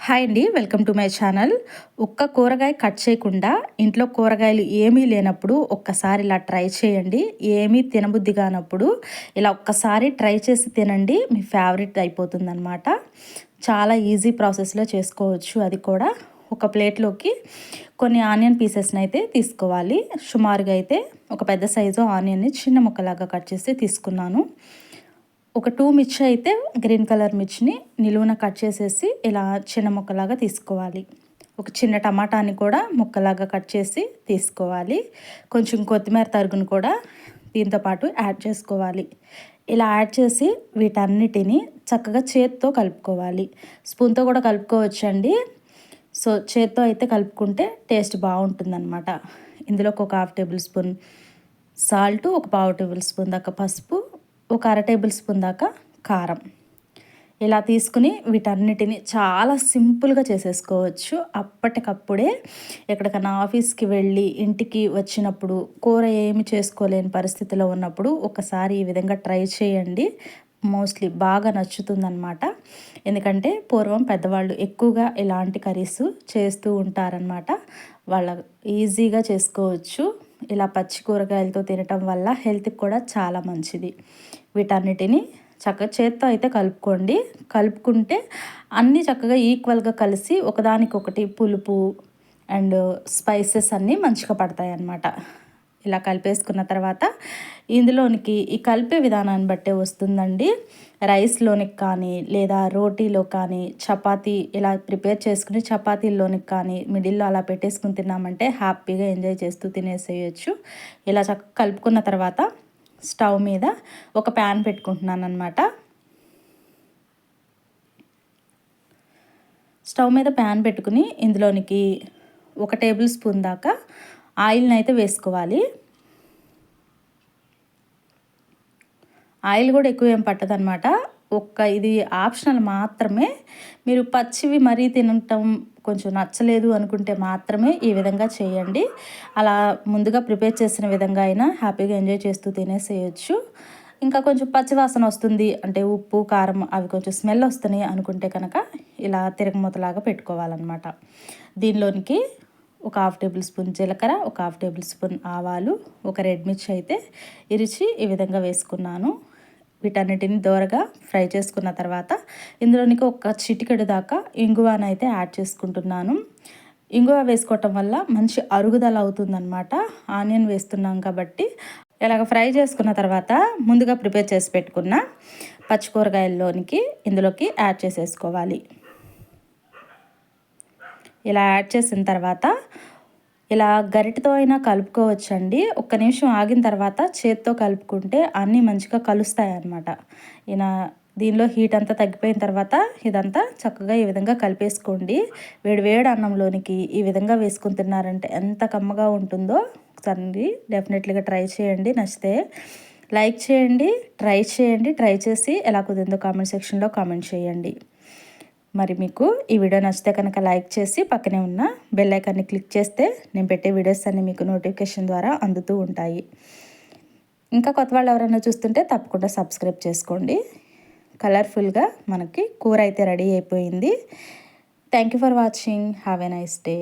Hi అండి, welcome to my channel. ఒక్క కూరగాయ కట్ చేయకుండా ఇంట్లో కూరగాయలు ఏమీ లేనప్పుడు ఒక్కసారి ఇలా ట్రై చేయండి. ఏమీ తినబుద్ధి కానప్పుడు ఇలా ఒక్కసారి ట్రై చేసి తినండి, మీ ఫేవరెట్ అయిపోతుందన్నమాట. చాలా ఈజీ ప్రాసెస్లో చేసుకోవచ్చు. అది కూడా ఒక ప్లేట్లోకి కొన్ని ఆనియన్ పీసెస్ని అయితే తీసుకోవాలి. సుమారుగా అయితే ఒక పెద్ద సైజు ఆనియన్ని చిన్న ముక్కలాగా కట్ చేసి తీసుకున్నాను. ఒక 2 మిర్చి అయితే గ్రీన్ కలర్ మిర్చిని నిలువున కట్ చేసేసి ఇలా చిన్న ముక్కలాగా తీసుకోవాలి. ఒక చిన్న టమాటాని కూడా ముక్కలాగా కట్ చేసి తీసుకోవాలి. కొంచెం కొత్తిమీర తరుగును కూడా దీంతో పాటు యాడ్ చేసుకోవాలి. ఇలా యాడ్ చేసి వీటన్నిటిని చక్కగా చేత్తో కలుపుకోవాలి. స్పూన్తో కూడా కలుపుకోవచ్చండి. సో చేత్తో అయితే కలుపుకుంటే టేస్ట్ బాగుంటుందన్నమాట. ఇందులోకి ఒక 1/2 టేబుల్ స్పూన్ సాల్టు, ఒక 1/4 టేబుల్ స్పూన్ దాకా పసుపు, ఒక 1/2 టేబుల్ స్పూన్ దాకా కారం ఇలా తీసుకుని వీటన్నిటిని చాలా సింపుల్గా చేసేసుకోవచ్చు. అప్పటికప్పుడే ఎక్కడికన్నా ఆఫీస్కి వెళ్ళి ఇంటికి వచ్చినప్పుడు కూర ఏమి చేసుకోలేని పరిస్థితిలో ఉన్నప్పుడు ఒకసారి ఈ విధంగా ట్రై చేయండి. మోస్ట్లీ బాగా నచ్చుతుందన్నమాట. ఎందుకంటే పూర్వం పెద్దవాళ్ళు ఎక్కువగా ఇలాంటి కర్రీస్ చేస్తూ ఉంటారనమాట. వాళ్ళ ఈజీగా చేసుకోవచ్చు. ఇలా పచ్చి కూరగాయలతో తినటం వల్ల హెల్త్కి కూడా చాలా మంచిది. వీటన్నిటిని చక్కగా చేత్తో అయితే కలుపుకోండి. కలుపుకుంటే అన్నీ చక్కగా ఈక్వల్గా కలిసి ఒకదానికొకటి పులుపు అండ్ స్పైసెస్ అన్నీ మంచిగా పడతాయి అన్నమాట. ఇలా కలిపేసుకున్న తర్వాత ఇందులోనికి ఈ కలిపే విధానాన్ని బట్టే వస్తుందండి. రైస్లోనికి కానీ లేదా రోటీలో కానీ చపాతీ ఇలా ప్రిపేర్ చేసుకుని చపాతీల్లోనికి కానీ మిడిల్లో అలా పెట్టేసుకుని తిన్నామంటే హ్యాపీగా ఎంజాయ్ చేస్తూ తినేసేయచ్చు. ఇలా చక్కగా కలుపుకున్న తర్వాత స్టవ్ మీద ఒక ప్యాన్ పెట్టుకుంటున్నాను అనమాట. స్టవ్ మీద ప్యాన్ పెట్టుకుని ఇందులోనికి 1 టేబుల్ స్పూన్ దాకా ఆయిల్ని అయితే వేసుకోవాలి. ఆయిల్ కూడా ఎక్కువ ఏం పట్టదనమాట. ఇది ఆప్షనల్ మాత్రమే. మీరు పచ్చివి మరీ తినటం కొంచెం నచ్చలేదు అనుకుంటే మాత్రమే ఈ విధంగా చేయండి. అలా ముందుగా ప్రిపేర్ చేసిన విధంగా అయినా హ్యాపీగా ఎంజాయ్ చేస్తూ తినేసేయచ్చు. ఇంకా కొంచెం పచ్చివాసన వస్తుంది అంటే ఉప్పు కారం అవి కొంచెం స్మెల్ వస్తున్నాయి అనుకుంటే కనుక ఇలా తిరగమూతలాగా పెట్టుకోవాలన్నమాట. దీనిలోనికి ఒక 1/2 టేబుల్ స్పూన్ జీలకర్ర, ఒక 1/2 టేబుల్ స్పూన్ ఆవాలు, ఒక రెడ్ మిర్చి అయితే ఇరిచి ఈ విధంగా వేసుకున్నాను. వీటన్నిటిని దోరగా ఫ్రై చేసుకున్న తర్వాత ఇందులోనికి ఒక చిటికెడు దాకా ఇంగువనైతే యాడ్ చేసుకుంటున్నాను. ఇంగువ వేసుకోవటం వల్ల మంచి అరుగుదల అవుతుందన్నమాట. ఆనియన్ వేస్తున్నాం కాబట్టి ఇలాగ ఫ్రై చేసుకున్న తర్వాత ముందుగా ప్రిపేర్ చేసి పెట్టుకున్న పచ్చికూరగాయల్లోనికి ఇందులోకి యాడ్ చేసేసుకోవాలి. ఇలా యాడ్ చేసిన తర్వాత ఇలా గరిటెతో అయినా కలుపుకోవచ్చండి. ఒక్క నిమిషం ఆగిన తర్వాత చేత్తో కలుపుకుంటే అన్నీ మంచిగా కలుస్తాయి అన్నమాట. దీనిలో హీట్ అంతా తగ్గిపోయిన తర్వాత ఇదంతా చక్కగా ఈ విధంగా కలిపేసుకోండి. వేడి అన్నంలోనికి ఈ విధంగా వేసుకుని తిన్నారంటే ఎంత కమ్మగా ఉంటుందో ఒకసారి డెఫినెట్లీగా ట్రై చేయండి. నచ్చితే లైక్ చేయండి, ట్రై చేసి ఎలా కుదిరిందో కామెంట్ సెక్షన్లో కామెంట్ చేయండి. మరి మీకు ఈ వీడియో నచ్చితే కనుక లైక్ చేసి పక్కనే ఉన్న బెల్ ఐకాన్ని క్లిక్ చేస్తే నేను పెట్టే వీడియోస్ అన్నీ మీకు నోటిఫికేషన్ ద్వారా అందుతూ ఉంటాయి. ఇంకా కొత్త వాళ్ళు ఎవరైనా చూస్తుంటే తప్పకుండా సబ్స్క్రైబ్ చేసుకోండి. కలర్ఫుల్గా మనకి కూర అయితే రెడీ అయిపోయింది. Thank you for watching. Have a nice day.